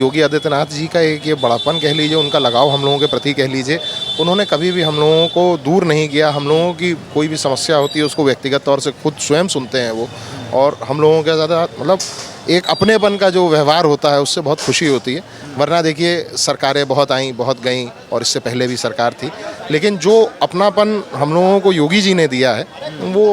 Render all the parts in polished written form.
योगी आदित्यनाथ जी का एक ये बड़ापन कह लीजिए, उनका लगाव हम लोगों के प्रति कह लीजिए, उन्होंने कभी भी हम लोगों को दूर नहीं किया। हम लोगों की कोई भी समस्या होती है उसको व्यक्तिगत तौर से खुद स्वयं सुनते हैं वो, और हम लोगों के ज़्यादा मतलब एक अपनेपन का जो व्यवहार होता है उससे बहुत खुशी होती है। वरना देखिए सरकारें बहुत आईं बहुत गईं, और इससे पहले भी सरकार थी, लेकिन जो अपनापन हम लोगों को योगी जी ने दिया है वो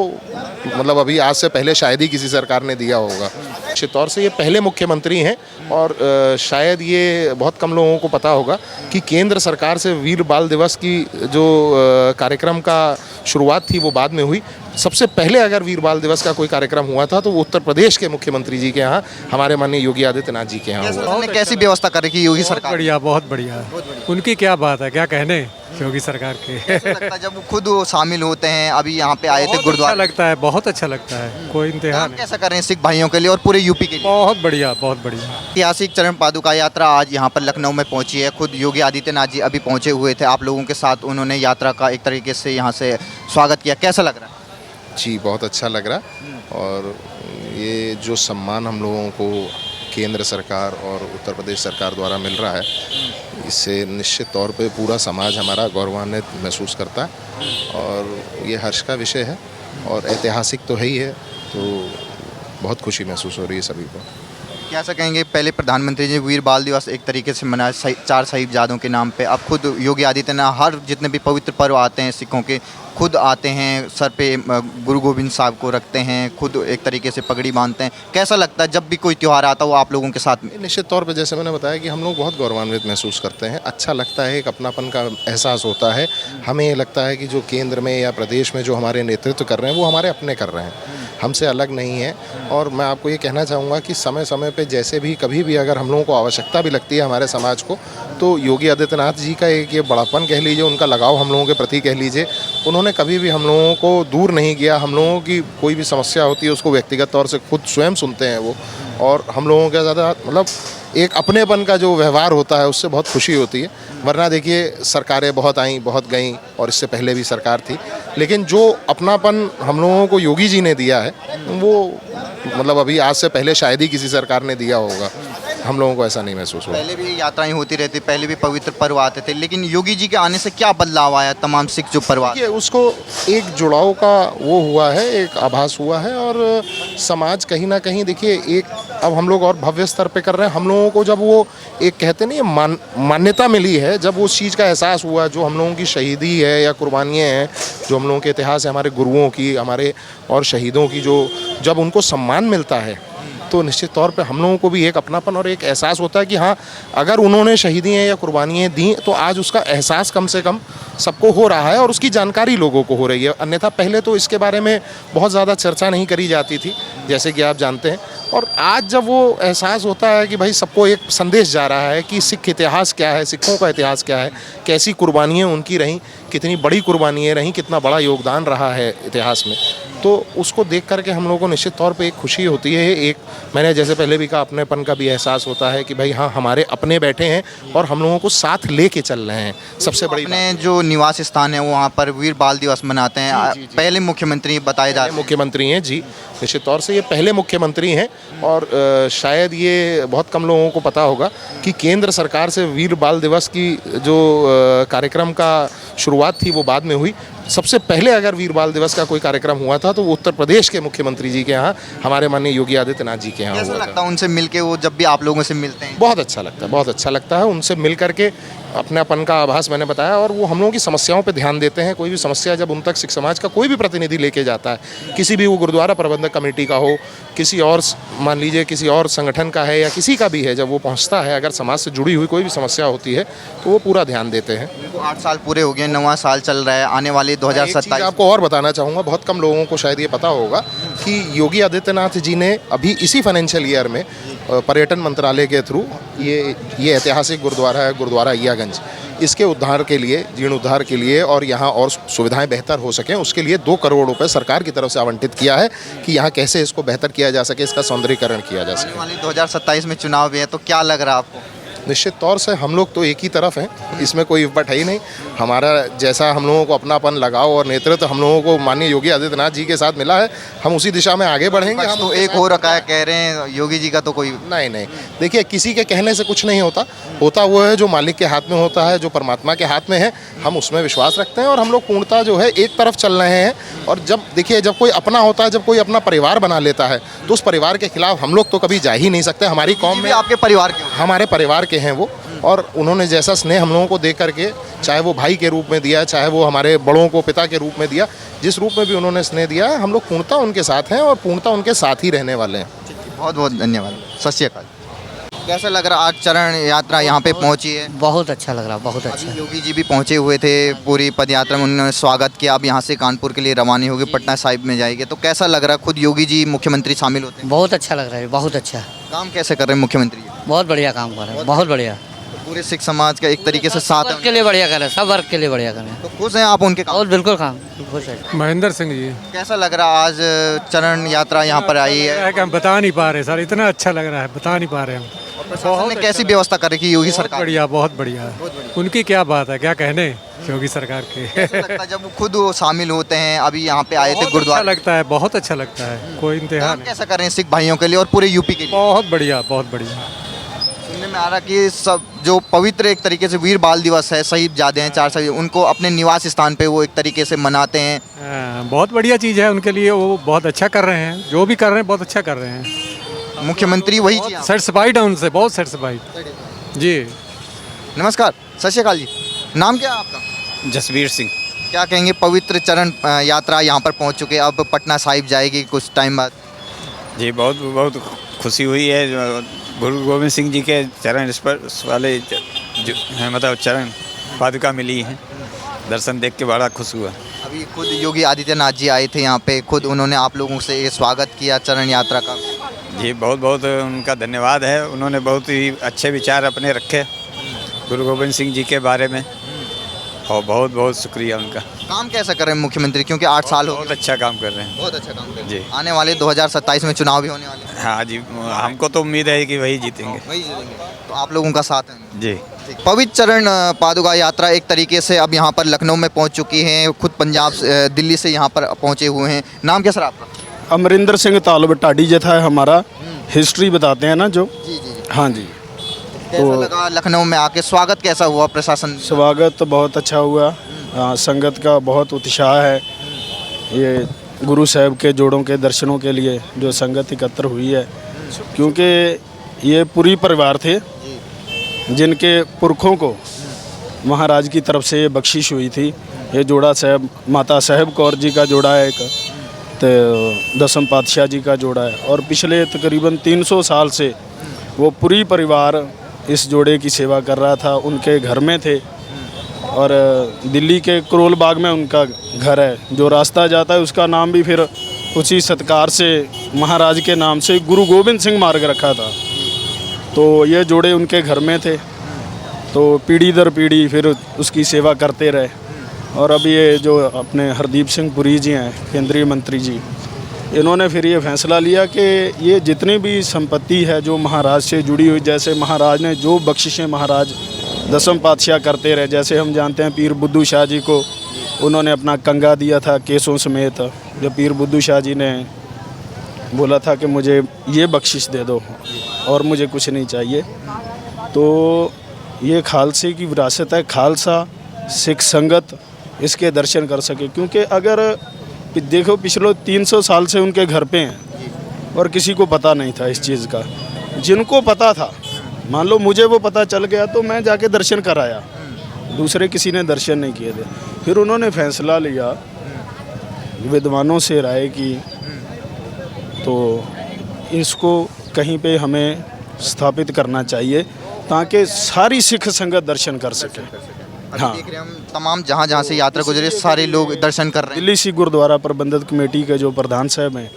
मतलब अभी आज से पहले शायद ही किसी सरकार ने दिया होगा। निश्चित तौर से ये पहले मुख्यमंत्री हैं, और शायद ये बहुत कम लोगों को पता होगा कि केंद्र सरकार से वीर बाल दिवस की जो कार्यक्रम का शुरुआत थी वो बाद में हुई। सबसे पहले अगर वीर बाल दिवस का कोई कार्यक्रम हुआ था तो वो उत्तर प्रदेश के मुख्यमंत्री जी के यहाँ, हमारे माननीय योगी आदित्यनाथ जी के यहाँ हुआ। कैसी व्यवस्था कर रखी योगी सरकार? बढ़िया, बहुत बढ़िया। उनकी क्या बात है, क्या कहने योगी सरकार के। कैसा लगता है जब वो खुद शामिल होते हैं? अभी यहाँ पे आए थे अच्छा गुरुद्वारा। लगता है, बहुत अच्छा लगता है, कोई इम्तिहान काम नहीं। कैसा कर रहे हैं सिख भाइयों के लिए और पूरे यूपी के लिए? बहुत बढ़िया, बहुत बढ़िया। ऐतिहासिक चरण पादुका यात्रा आज यहाँ पर लखनऊ में पहुंची है। खुद योगी आदित्यनाथ जी अभी पहुंचे हुए थे, आप लोगों के साथ उन्होंने यात्रा का एक तरीके से यहाँ से स्वागत किया। कैसा लग रहा है? जी बहुत अच्छा लग रहा, और ये जो सम्मान हम लोगों को केंद्र सरकार और उत्तर प्रदेश सरकार द्वारा मिल रहा है, इससे निश्चित तौर पे पूरा समाज हमारा गौरवान्वित महसूस करता है, और ये हर्ष का विषय है, और ऐतिहासिक तो है ही है, तो बहुत खुशी महसूस हो रही है सभी को। कैसा कहेंगे, पहले प्रधानमंत्री जी वीर बाल दिवस एक तरीके से मनाया 4 शहीदजादों के नाम पे, अब खुद योगी आदित्यनाथ हर जितने भी पवित्र पर्व आते हैं सिखों के, खुद आते हैं, सर पे गुरु गोविंद साहब को रखते हैं, खुद एक तरीके से पगड़ी बांधते हैं। कैसा लगता है जब भी कोई त्यौहार आता है वो आप लोगों के साथ में? निश्चित तौर पे जैसे मैंने बताया कि हम लोग बहुत गौरवान्वित महसूस करते हैं, अच्छा लगता है, एक अपनापन का एहसास होता है। हमें ये लगता है कि जो केंद्र में या प्रदेश में जो हमारे नेतृत्व कर रहे हैं वो हमारे अपने कर रहे हैं, हमसे अलग नहीं है। और मैं आपको ये कहना चाहूँगा कि समय समय पे जैसे भी कभी भी अगर हम लोगों को आवश्यकता भी लगती है हमारे समाज को, तो योगी आदित्यनाथ जी का एक ये बड़ापन कह लीजिए, उनका लगाव हम लोगों के प्रति कह लीजिए, उन्होंने कभी भी हम लोगों को दूर नहीं किया। हम लोगों की कोई भी समस्या होती है उसको व्यक्तिगत तौर से खुद स्वयं सुनते हैं वो, और हम लोगों के ज़्यादा मतलब एक अपनेपन का जो व्यवहार होता है उससे बहुत खुशी होती है। वरना देखिए सरकारें बहुत आईं बहुत गईं, और इससे पहले भी सरकार थी, लेकिन जो अपनापन हम लोगों को योगी जी ने दिया है वो मतलब अभी आज से पहले शायद ही किसी सरकार ने दिया होगा। हम लोगों को ऐसा नहीं महसूस हुआ। पहले भी यात्राएं होती रहती, पहले भी पवित्र पर्व आते थे, लेकिन योगी जी के आने से क्या बदलाव आया तमाम सिख जो पर्व आते? ये उसको एक जुड़ाव का वो हुआ है, एक आभास हुआ है, और समाज कहीं ना कहीं देखिए एक अब हम लोग और भव्य स्तर पे कर रहे हैं। हम लोगों को जब वो एक कहते नहीं मान्यता मिली है, जब उस चीज़ का एहसास हुआ, जो हम लोगों की शहीदी है या कुर्बानियाँ हैं, जो हम लोगों के इतिहास है, हमारे गुरुओं की, हमारे और शहीदों की, जो जब उनको सम्मान मिलता है तो निश्चित तौर पे हम लोगों को भी एक अपनापन और एक एहसास होता है कि हाँ, अगर उन्होंने शहीदियाँ या कुर्बानियाँ दी तो आज उसका एहसास कम से कम सबको हो रहा है, और उसकी जानकारी लोगों को हो रही है। अन्यथा पहले तो इसके बारे में बहुत ज़्यादा चर्चा नहीं करी जाती थी, जैसे कि आप जानते हैं। और आज जब वो एहसास होता है कि भाई सबको एक संदेश जा रहा है कि सिख इतिहास क्या है, सिखों का इतिहास क्या है, कैसी कुर्बानियाँ उनकी रहीं, कितनी बड़ी कुर्बानियाँ रहीं, कितना बड़ा योगदान रहा है इतिहास में, तो उसको देख करके हम लोगों को निश्चित तौर पे एक खुशी होती है। एक मैंने जैसे पहले भी कहा, अपनेपन का भी एहसास होता है कि भाई हाँ, हमारे अपने बैठे हैं और हम लोगों को साथ लेके चल रहे हैं। सबसे बड़ी अपने जो निवास स्थान है वहाँ पर वीर बाल दिवस मनाते हैं। पहले मुख्यमंत्री बताए जा रहे हैं। मुख्यमंत्री हैं जी, निश्चित तौर से ये पहले मुख्यमंत्री हैं, और शायद ये बहुत कम लोगों को पता होगा कि केंद्र सरकार से वीर बाल दिवस की जो कार्यक्रम का शुरुआत थी वो बाद में हुई। सबसे पहले अगर वीर बाल दिवस का कोई कार्यक्रम हुआ था तो वो उत्तर प्रदेश के मुख्यमंत्री जी के यहाँ, हमारे माननीय योगी आदित्यनाथ जी के यहाँ कैसा हुआ लगता था। है उनसे मिलके, वो जब भी आप लोगों से मिलते हैं? बहुत अच्छा लगता है, बहुत अच्छा लगता है उनसे मिल करके। अपनापन का आभास मैंने बताया, और वो हम लोगों की समस्याओं पे ध्यान देते हैं। कोई भी समस्या जब उन तक सिख समाज का कोई भी प्रतिनिधि लेके जाता है, किसी भी वो गुरुद्वारा प्रबंधक कमेटी का हो, किसी और मान लीजिए किसी और संगठन का है या किसी का भी है, जब वो पहुंचता है, अगर समाज से जुड़ी हुई कोई भी समस्या होती है तो वो पूरा ध्यान देते हैं। उनको 8 साल पूरे हो गए, 9वां साल चल रहा है, आने वाले 2027। आपको और बताना चाहूँगा, बहुत कम लोगों को शायद ये पता होगा कि योगी आदित्यनाथ जी ने अभी इसी फाइनेंशियल ईयर में पर्यटन मंत्रालय के थ्रू ये ऐतिहासिक गुरुद्वारा है, गुरुद्वारा अय्यागंज, इसके उद्धार के लिए, जीर्णोद्धार के लिए, और यहाँ और सुविधाएं बेहतर हो सकें, उसके लिए 2 करोड़ रुपए सरकार की तरफ से आवंटित किया है कि यहाँ कैसे इसको बेहतर किया जा सके, इसका सौंदर्यीकरण किया जा सके। 2027 में चुनाव भी है, तो क्या लग रहा है आपको? निश्चित तौर से हम लोग तो एक ही तरफ हैं, इसमें कोई बट है ही नहीं। हमारा जैसा हम लोगों को अपनापन लगाव और नेतृत्व हम लोगों को माननीय योगी आदित्यनाथ जी के साथ मिला है, हम उसी दिशा में आगे बढ़ेंगे। हम तो एक हो रखा है, कह रहे हैं योगी जी का तो कोई नहीं नहीं, देखिए किसी के कहने से कुछ नहीं होता, होता वो है जो मालिक के हाथ में होता है, जो परमात्मा के हाथ में है। हम उसमें विश्वास रखते हैं और हम लोग पूर्णतः जो है एक तरफ चल रहे हैं। और जब देखिए जब कोई अपना होता है, जब कोई अपना परिवार बना लेता है, तो उस परिवार के खिलाफ हम लोग तो कभी जा ही नहीं सकते। हमारी कौम में आपके परिवार के हमारे परिवार के हैं वो, और उन्होंने जैसा स्नेह हम लोगों को दे करके, चाहे वो भाई के रूप में दिया, चाहे वो हमारे बड़ों को पिता के रूप में दिया, जिस रूप में भी उन्होंने स्नेह दिया है, हम लोग पूर्णतः उनके साथ हैं और पूर्णतः उनके साथ ही रहने वाले हैं। बहुत बहुत धन्यवाद। सत श्री अकाल। कैसा लग रहा आज चरण यात्रा यहाँ पे पहुँची है? बहुत अच्छा लग रहा, बहुत अच्छा। अभी योगी जी भी पहुँचे हुए थे, पूरी पद यात्रा में उन्होंने स्वागत किया। अब यहाँ से कानपुर के लिए रवाना होगी, पटना साहिब में जाएगी। तो कैसा लग रहा है, खुद योगी जी मुख्यमंत्री शामिल होते हैं? बहुत अच्छा लग रहा है, बहुत अच्छा। काम कैसे कर रहे हैं मुख्यमंत्री जी? बहुत बढ़िया काम कर रहे हैं, बहुत बढ़िया। पूरे सिख समाज का एक तरीके से साथ वर्ग के लिए बढ़िया कर रहे हैं, सब वर्ग के लिए बढ़िया कर रहे हैं। तो खुश हैं आप उनके काम? और बिल्कुल काम खुश है। महेंद्र सिंह जी। कैसा लग रहा है आज चरण यात्रा यहाँ पर आई है? हम बता नहीं पा रहे सर, इतना अच्छा लग रहा है, बता नहीं पा रहे हम। प्रशासन ने कैसी व्यवस्था कर रखी है योगी सरकार? बढ़िया, बहुत बढ़िया। उनकी क्या बात है, क्या कहने योगी सरकार के। कैसा लगता है जब वो खुद वो शामिल होते हैं? अभी यहाँ पे आए थे अच्छा गुरुद्वारा। लगता है, बहुत अच्छा लगता है, कोई इंतहा काम नहीं। कैसा कर रहे हैं सिख भाइयों के लिए और पूरे यूपी के लिए? बहुत बढ़िया, बहुत बढ़िया। सुनने में आ रहा कि सब जो पवित्र एक तरीके से वीर बाल दिवस है, शहीद जादे हैं 4 शहीद, उनको अपने निवास स्थान पे वो एक तरीके से मनाते हैं। बहुत बढ़िया चीज़ है उनके लिए, वो बहुत अच्छा कर रहे हैं, जो भी कर रहे हैं बहुत अच्छा कर रहे हैं। मुख्यमंत्री वही चीज। सेटिस्फाइड है उनसे, बहुत सेटिस्फाइड जी। नमस्कार, सत श्री अकाल जी। नाम क्या है आपका? जसवीर सिंह। क्या कहेंगे, पवित्र चरण यात्रा यहाँ पर पहुँच चुके हैं, अब पटना साहिब जाएगी कुछ टाइम बाद। जी बहुत बहुत खुशी हुई है, जो गुरु गोविंद सिंह जी के चरण स्पर्श वाले जो हैं, मतलब चरण पादुका मिली हैं, दर्शन देख के बड़ा खुश हुआ। अभी खुद योगी आदित्यनाथ जी आए थे यहाँ पे, खुद उन्होंने आप लोगों से ये स्वागत किया चरण यात्रा का। जी बहुत बहुत उनका धन्यवाद है, उन्होंने बहुत ही अच्छे विचार अपने रखे गुरु गोविंद सिंह जी के बारे में, और बहुत बहुत शुक्रिया उनका। काम कैसा कर रहे हैं मुख्यमंत्री, क्योंकि 8 साल हो बहुत गए? अच्छा काम कर रहे हैं। बहुत अच्छा काम कर रहे हैं जी। आने वाले 2027 में चुनाव भी होने वाले हैं। हाँ जी, हमको तो उम्मीद है कि वही जीतेंगे। वही जीतेंगे, तो आप लोगों का साथ है। जी। पवित्र चरण पादुका यात्रा एक तरीके से अब यहाँ पर लखनऊ में पहुँच चुकी हैं, खुद पंजाब दिल्ली से यहाँ पर पहुँचे हुए हैं। नाम क्या सर आपका? अमरिंदर सिंह तालब टाडी जथा है हमारा, हिस्ट्री बताते हैं ना जो। जी जी। हाँ जी। कैसा लगा लखनऊ में आके, स्वागत कैसा हुआ प्रशासन? स्वागत तो बहुत अच्छा हुआ, संगत का बहुत उत्साह है। ये गुरु साहब के जोड़ों के दर्शनों के लिए जो संगत एकत्र हुई है, क्योंकि ये पूरी परिवार थे जिनके पुरखों को महाराज की तरफ से ये बख्शिश हुई थी। ये जोड़ा साहब माता साहब कौर जी का जोड़ा है, एक तो दसम पातशाह जी का जोड़ा है, और पिछले तकरीबन 300 साल से वो पूरी परिवार इस जोड़े की सेवा कर रहा था। उनके घर में थे, और दिल्ली के करोल बाग में उनका घर है। जो रास्ता जाता है उसका नाम भी फिर उसी सत्कार से महाराज के नाम से गुरु गोविंद सिंह मार्ग रखा था। तो ये जोड़े उनके घर में थे, तो पीढ़ी दर पीढ़ी फिर उसकी सेवा करते रहे। और अब ये जो अपने हरदीप सिंह पुरी जी हैं, केंद्रीय मंत्री जी, इन्होंने फिर ये फैसला लिया कि ये जितनी भी संपत्ति है जो महाराज से जुड़ी हुई, जैसे महाराज ने जो बख्शिशें महाराज दसम पातशाह करते रहे, जैसे हम जानते हैं पीर बुद्धू शाह जी को उन्होंने अपना कंगा दिया था केसों समेत, जब पीर बुद्धू शाह जी ने बोला था कि मुझे ये बख्शिश दे दो और मुझे कुछ नहीं चाहिए। तो ये खालसे की विरासत है, खालसा सिख संगत इसके दर्शन कर सके। क्योंकि अगर देखो पिछले 300 साल से उनके घर पे हैं और किसी को पता नहीं था इस चीज़ का। जिनको पता था, मान लो मुझे वो पता चल गया तो मैं जाके दर्शन कराया, दूसरे किसी ने दर्शन नहीं किए थे। फिर उन्होंने फैसला लिया, विद्वानों से राय की, तो इसको कहीं पे हमें स्थापित करना चाहिए ताकि सारी सिख संगत दर्शन कर सके। हाँ, देख रहे हैं हम तमाम जहाँ से यात्रा गुजरे सारे लोग दर्शन कर रहे हैं। दिल्ली सिख गुरुद्वारा प्रबंधक कमेटी के जो प्रधान साहब हैं,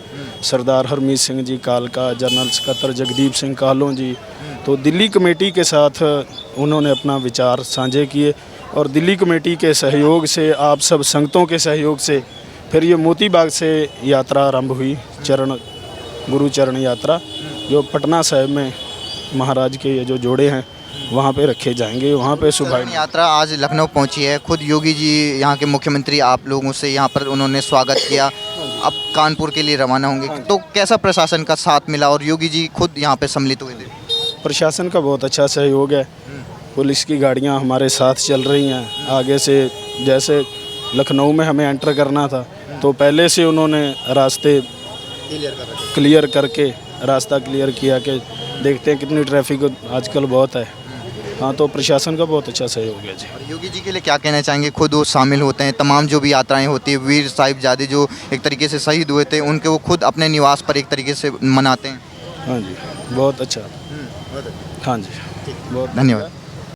सरदार हरमीत सिंह जी कालका, जनरल सकत्तर जगदीप सिंह कालों जी, तो दिल्ली कमेटी के साथ उन्होंने अपना विचार साझे किए, और दिल्ली कमेटी के सहयोग से, आप सब संगतों के सहयोग से फिर ये मोती बाग से यात्रा आरंभ हुई, गुरु चरण यात्रा, जो पटना साहिब में महाराज के ये जो जोड़े हैं वहाँ पे रखे जाएंगे। वहाँ पे सुबह चरण यात्रा आज लखनऊ पहुंची है, खुद योगी जी यहाँ के मुख्यमंत्री आप लोगों से यहाँ पर उन्होंने स्वागत किया, अब कानपुर के लिए रवाना होंगे, तो कैसा प्रशासन का साथ मिला और योगी जी खुद यहाँ पे सम्मिलित हुए थे? प्रशासन का बहुत अच्छा सहयोग है। पुलिस की गाड़ियाँ हमारे साथ चल रही हैं आगे से। जैसे लखनऊ में हमें एंटर करना था तो पहले से उन्होंने रास्ते क्लियर करके रास्ता क्लियर किया कि देखते हैं कितनी ट्रैफिक आजकल बहुत है। हाँ, तो प्रशासन का बहुत अच्छा सहयोग है जी। और योगी जी के लिए क्या कहना चाहेंगे? खुद वो शामिल होते हैं, तमाम जो भी यात्राएं होती है, वीर साहिबजादे जो एक तरीके से शहीद हुए थे उनके वो खुद अपने निवास पर एक तरीके से मनाते हैं। हाँ जी, बहुत अच्छा। हाँ जी, बहुत धन्यवाद।